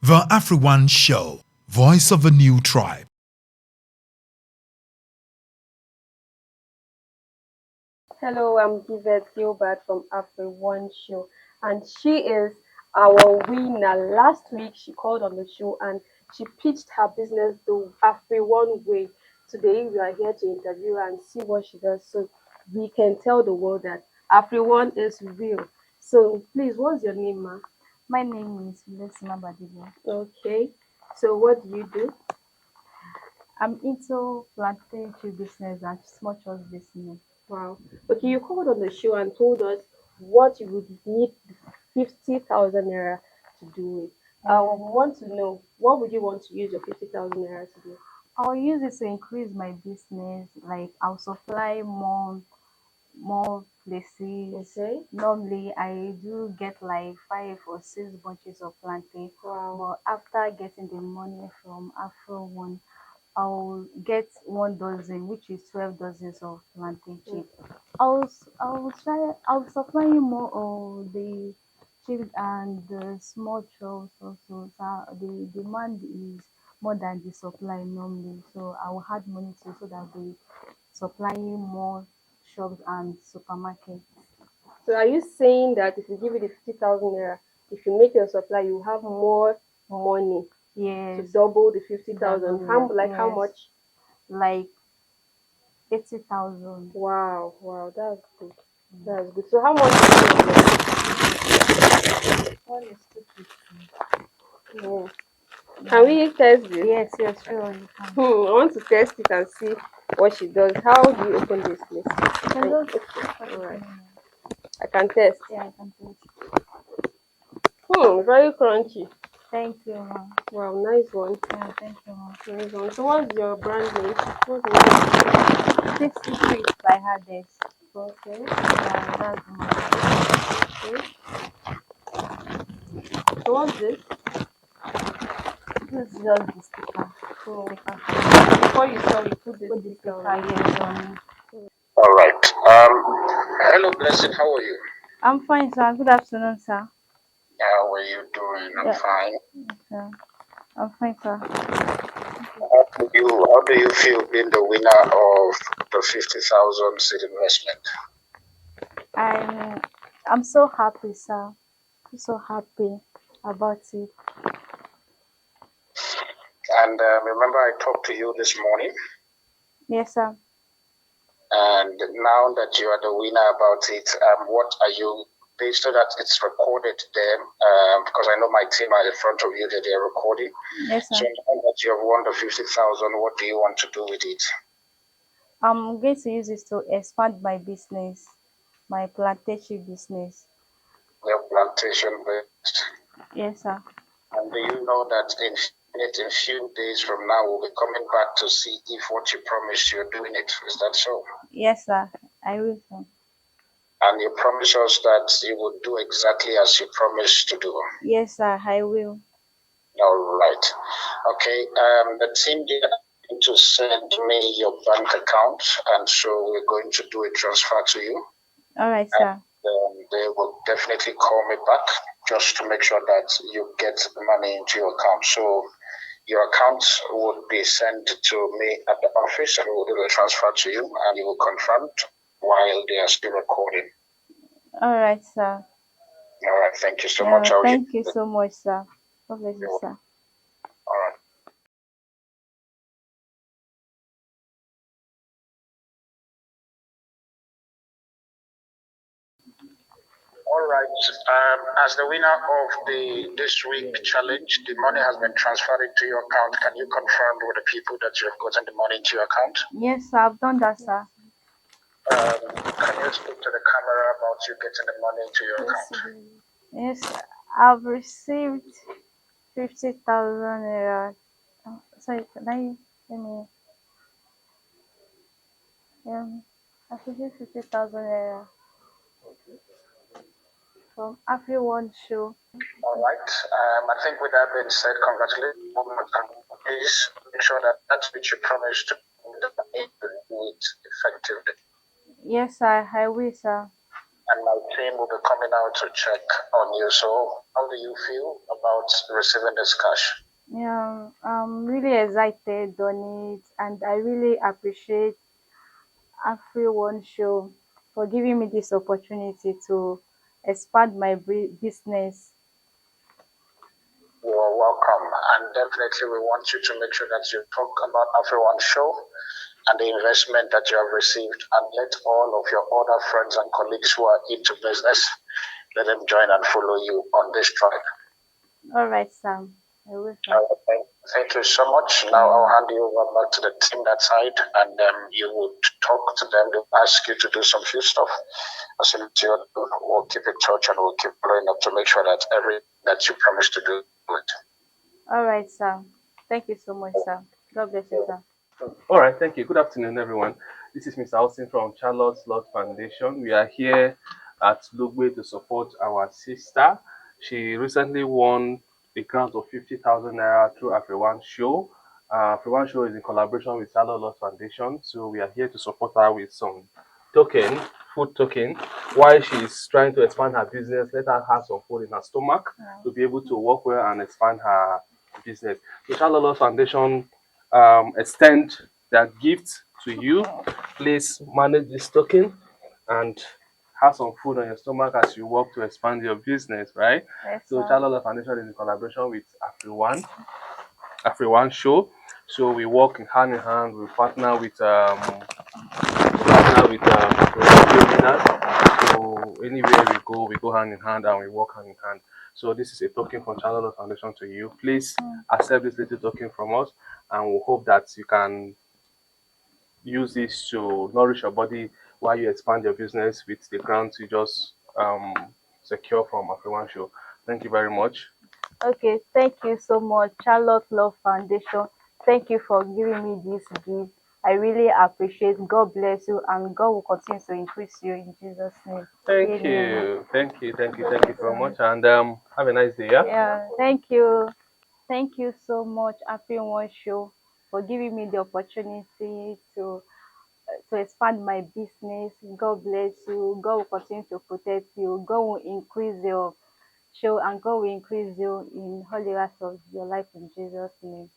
The AfriOne Show, voice of a new tribe. Hello, I'm Yvette Gilbert from AfriOne Show, and she is our winner. Last week, she called on the show and she pitched her business the AfriOne way. Today, we are here to interview her and see what she does so we can tell the world that AfriOne is real. So, please, what's your name, ma? My name is Mabadeje. Okay, so what do you do? I'm into plantain business and small church business. Wow. Okay, you called on the show and told us what you would need 50,000 naira to do it. I want to know, what would you want to use your 50,000 naira to do? I'll use it to increase my business. Like I'll supply more places. Okay. Normally I do get like 5 or 6 bunches of plantain. Wow. But after getting the money from AfroOne, I'll get 1 dozen, which is 12 dozens of plantain chip. I'll supply you more of the chip and the small chops also. So the demand is more than the supply normally. So I will add money to it so that they supplying more shops and supermarkets. So are you saying that if you give you the 50,000 naira, if you make your supply, you have more money to Yes, double the 50,000? How, double, like how yes, much? like 80,000. Wow, wow, that's good. That's good. So how much is it? What is 250? Yeah. Can we test this? Yes, sure, you can. I want to test it and see what she does. How do you open this, please? Hello. Alright. I can test. Yeah, I can do it. Very crunchy. Thank you, ma'am. Wow, nice one. Yeah, thank you, ma'am. Nice one. So what's your brand name? What's the name? 63 by Hades. Okay. Yeah, that's my. Okay. So what's this? This is just the sticker. Before you sell, you put this Put the sticker sticker on. yes on. All right. Hello, Blessing. How are you? I'm fine, sir. Good afternoon, sir. How are you doing? I'm Yeah. fine. Sir. I'm fine, sir. How do you feel being the winner of the 50,000 seed investment? I'm so happy, sir. I'm so happy about it. And remember, I talked to you this morning, Yes, sir. and now that you are the winner about it, what are you? So that it's recorded there, because I know my team are in front of you that they're recording. Yes, sir. So now that you have won the 50,000, what do you want to do with it? I'm going to use it to expand my business, my plantation business. Your plantation based. Yes, sir. And do you know that in a few days from now, we'll be coming back to see if what you promised you're doing it. Is that so? Yes, sir. I will, sir. And you promise us that you will do exactly as you promised to do. Yes, sir. I will. All right. Okay. The team did to send me your bank account, and so we're going to do a transfer to you. All right, sir. They will definitely call me back just to make sure that you get the money into your account. So your account would be sent to me at the office, and we will do the transfer to you, and you will confirm it while they are still recording. All right, sir. All right. Thank you so much. Thank you so much, sir. God bless you, sir. All right. All right. As the winner of this week challenge, the money has been transferred into your account. Can you confirm with the people that you have gotten the money into your account? Yes, sir. I've done that, sir. Can you speak to the camera about you getting the money into your account? Yes, I've received 50,000 naira. Sorry, can I let me? I've received 50,000 naira from AfriOne Show. All right. I think with that being said, congratulations. Please make sure that that's what you promised to do it effectively. Yes, sir. I will, sir. And my team will be coming out to check on you. So how do you feel about about receiving this cash? Yeah, I'm really excited on it, and I really appreciate AfriOne Show for giving me this opportunity to expand my business. You are welcome, and definitely we want you to make sure that you talk about AfriOne Show and the investment that you have received, and let all of your other friends and colleagues who are into business, let them join and follow you on this tribe. All right, Sam. I will, Sam. Thank you so much. Now I'll hand you over back to the team that side, and you would talk to them. They'll ask you to do some few stuff. As soon as you do, we'll keep in touch and we'll keep following up to make sure that everything that you promised to do it. All right, Sam. Thank you so much, Sam. God bless you, Sam. All right, thank you. Good afternoon, everyone. This is Mr. Austin from Charlotte's Lord Foundation. We are here at Lugbe to support our sister. She recently won a grant of 50,000 naira through AfriOne Show. AfriOne Show is in collaboration with Charlotte Lord Foundation, so we are here to support her with some token, food token, while she's trying to expand her business. Let her have some food in her stomach to be able to work well and expand her business. The Charlotte Lord Foundation extend that gift to you. Please manage this token and have some food on your stomach as you work to expand your business, right? Yes, So sir. Charlotte Foundation is in collaboration with AfriOne Show. So we work hand in hand. We partner with winners. So anywhere we go hand in hand and we work hand in hand. So this is a token from Charlotte Foundation to you. Please accept this little token from us, and we hope that you can use this to nourish your body while you expand your business with the grants you just secure from AfriOne Show. Thank you very much. Okay, thank you so much, Charlotte Love Foundation. Thank you for giving me this gift. I really appreciate. God bless you, and God will continue to increase you in Jesus' name. Thank Amen. you. Thank you very much, and have a nice day. Yeah, thank you. Thank you so much, AfriOne Show, for giving me the opportunity to expand my business. God bless you. God will continue to protect you. God will increase your show, and God will increase you in all areas of your life in Jesus' name.